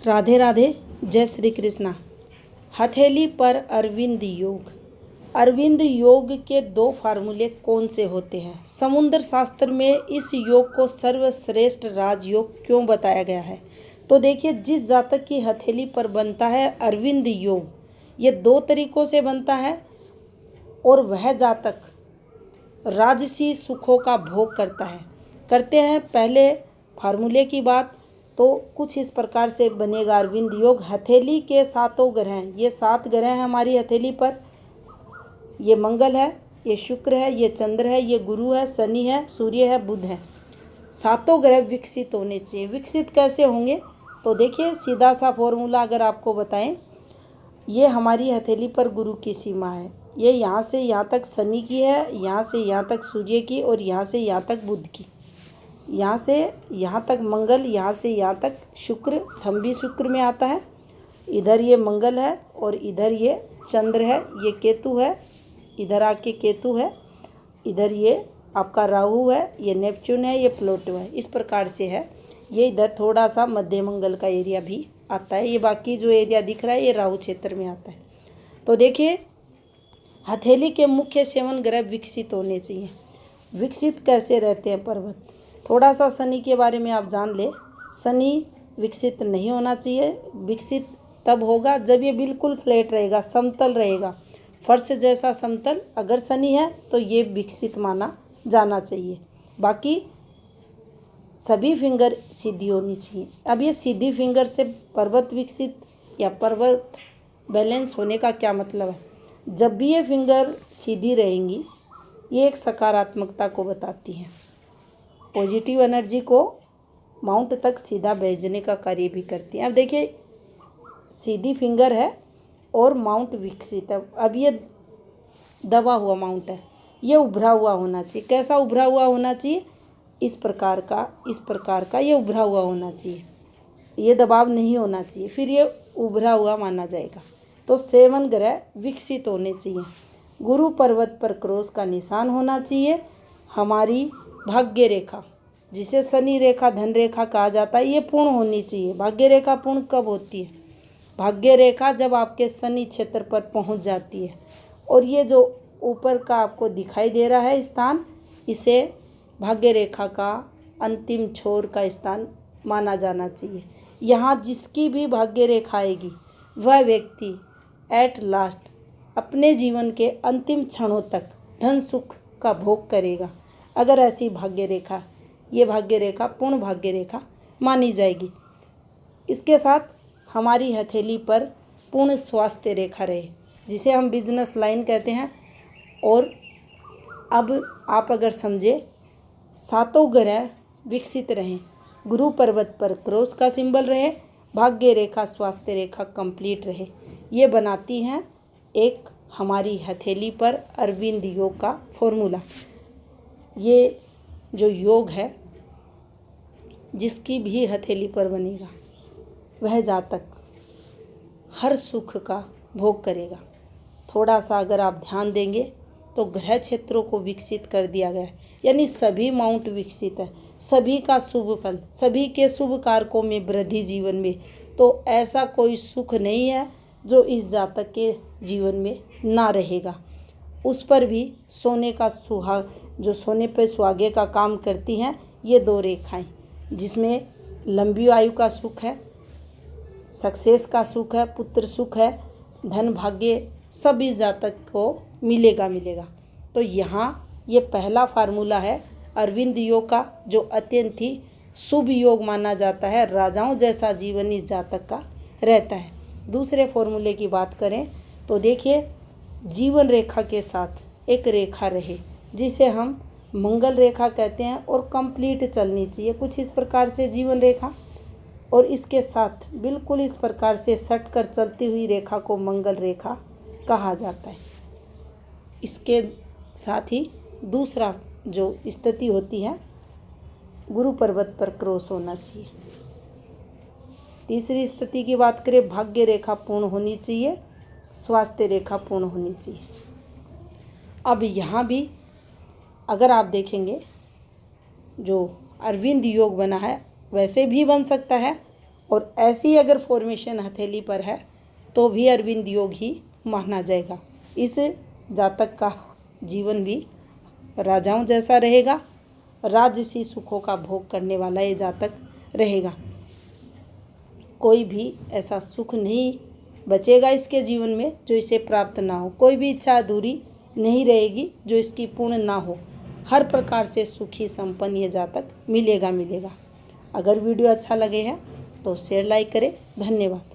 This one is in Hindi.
राधे राधे, जय श्री कृष्णा। हथेली पर अरविंद योग। अरविंद योग के दो फार्मूले कौन से होते हैं? समुद्र शास्त्र में इस योग को सर्वश्रेष्ठ राजयोग क्यों बताया गया है? तो देखिए, जिस जातक की हथेली पर बनता है अरविंद योग, ये दो तरीकों से बनता है और वह जातक राजसी सुखों का भोग करते हैं। पहले फार्मूले की बात तो कुछ इस प्रकार से बनेगा अरविंद योग। हथेली के सातों ग्रह, ये 7 ग्रह हैं हमारी हथेली पर। ये मंगल है, ये शुक्र है, ये चंद्र है, ये गुरु है, शनि है, सूर्य है, बुध है। सातों ग्रह विकसित होने चाहिए। विकसित कैसे होंगे? तो देखिए, सीधा सा फॉर्मूला अगर आपको बताएं, ये हमारी हथेली पर गुरु की सीमा है। ये यहाँ से यहाँ तक शनि की है, यहाँ से यहाँ तक सूर्य की, और यहाँ से यहाँ तक बुध की। यहाँ से यहाँ तक मंगल, यहाँ से यहाँ तक शुक्र, थंब भी शुक्र में आता है। इधर ये मंगल है और इधर ये चंद्र है, ये केतु है, इधर आके केतु है, इधर ये आपका राहु है, ये नेपच्यून है, ये प्लूटो है। इस प्रकार से है। ये इधर थोड़ा सा मध्य मंगल का एरिया भी आता है। ये बाकी जो एरिया दिख रहा है ये राहु क्षेत्र में आता है। तो देखिए, हथेली के मुख्य 7 ग्रह विकसित होने चाहिए। विकसित कैसे रहते हैं पर्वत? थोड़ा सा शनि के बारे में आप जान ले। शनि विकसित नहीं होना चाहिए। विकसित तब होगा जब ये बिल्कुल फ्लैट रहेगा, समतल रहेगा, फर्श जैसा समतल। अगर शनि है तो ये विकसित माना जाना चाहिए। बाकी सभी फिंगर सीधी होनी चाहिए। अब ये सीधी फिंगर से पर्वत विकसित या पर्वत बैलेंस होने का क्या मतलब है? जब भी ये फिंगर सीधी रहेंगी, ये एक सकारात्मकता को बताती हैं। पॉजिटिव एनर्जी को माउंट तक सीधा भेजने का कार्य भी करती हैं। अब देखिए, सीधी फिंगर है और माउंट विकसित है। अब ये दबा हुआ माउंट है, ये उभरा हुआ होना चाहिए। कैसा उभरा हुआ होना चाहिए? इस प्रकार का ये उभरा हुआ होना चाहिए। ये दबाव नहीं होना चाहिए, फिर ये उभरा हुआ माना जाएगा। तो 7 ग्रह विकसित होने चाहिए। गुरु पर्वत पर क्रॉस का निशान होना चाहिए। हमारी भाग्य रेखा, जिसे शनि रेखा, धन रेखा कहा जाता है, ये पूर्ण होनी चाहिए। भाग्य रेखा पूर्ण कब होती है? भाग्य रेखा जब आपके शनि क्षेत्र पर पहुंच जाती है। और ये जो ऊपर का आपको दिखाई दे रहा है स्थान, इसे भाग्य रेखा का अंतिम छोर का स्थान माना जाना चाहिए। यहाँ जिसकी भी भाग्य रेखा आएगी, वह व्यक्ति एट लास्ट अपने जीवन के अंतिम क्षणों तक धन सुख का भोग करेगा। अगर ऐसी भाग्य रेखा, ये भाग्य रेखा पूर्ण भाग्य रेखा मानी जाएगी। इसके साथ हमारी हथेली पर पूर्ण स्वास्थ्य रेखा रहे, जिसे हम बिजनेस लाइन कहते हैं। और अब आप अगर समझे, 7 ग्रह विकसित रहें, गुरु पर्वत पर क्रॉस का सिंबल रहे, भाग्य रेखा स्वास्थ्य रेखा कंप्लीट रहे, ये बनाती हैं एक हमारी हथेली पर अरविंद योग का फॉर्मूला। ये जो योग है, जिसकी भी हथेली पर बनेगा, वह जातक हर सुख का भोग करेगा। थोड़ा सा अगर आप ध्यान देंगे तो ग्रह क्षेत्रों को विकसित कर दिया गया है, यानी सभी माउंट विकसित है, सभी का शुभ फल, सभी के शुभ कारकों में वृद्धि जीवन में। तो ऐसा कोई सुख नहीं है जो इस जातक के जीवन में ना रहेगा। उस पर भी सोने का सुहाग, जो सोने पर सुहागे का काम करती हैं, ये 2 रेखाएं, जिसमें लंबी आयु का सुख है, सक्सेस का सुख है, पुत्र सुख है, धन भाग्य सब इस जातक को मिलेगा। तो यहाँ ये पहला फार्मूला है अरविंद योग का, जो अत्यंत ही शुभ योग माना जाता है। राजाओं जैसा जीवन इस जातक का रहता है। दूसरे फॉर्मूले की बात करें तो देखिए, जीवन रेखा के साथ एक रेखा रहे, जिसे हम मंगल रेखा कहते हैं, और कंप्लीट चलनी चाहिए कुछ इस प्रकार से जीवन रेखा। और इसके साथ बिल्कुल इस प्रकार से सट कर चलती हुई रेखा को मंगल रेखा कहा जाता है। इसके साथ ही दूसरा जो स्थिति होती है, गुरु पर्वत पर क्रॉस होना चाहिए। तीसरी स्थिति की बात करें, भाग्य रेखा पूर्ण होनी चाहिए, स्वास्थ्य रेखा पूर्ण होनी चाहिए। अब यहाँ भी अगर आप देखेंगे, जो अरविंद योग बना है वैसे भी बन सकता है, और ऐसी अगर फॉर्मेशन हथेली पर है तो भी अरविंद योग ही माना जाएगा। इस जातक का जीवन भी राजाओं जैसा रहेगा, राजसी सुखों का भोग करने वाला ये जातक रहेगा। कोई भी ऐसा सुख नहीं बचेगा इसके जीवन में जो इसे प्राप्त ना हो, कोई भी इच्छा अधूरी नहीं रहेगी जो इसकी पूर्ण ना हो। हर प्रकार से सुखी संपन्न ये जातक मिलेगा। अगर वीडियो अच्छा लगे है तो शेयर लाइक करें। धन्यवाद।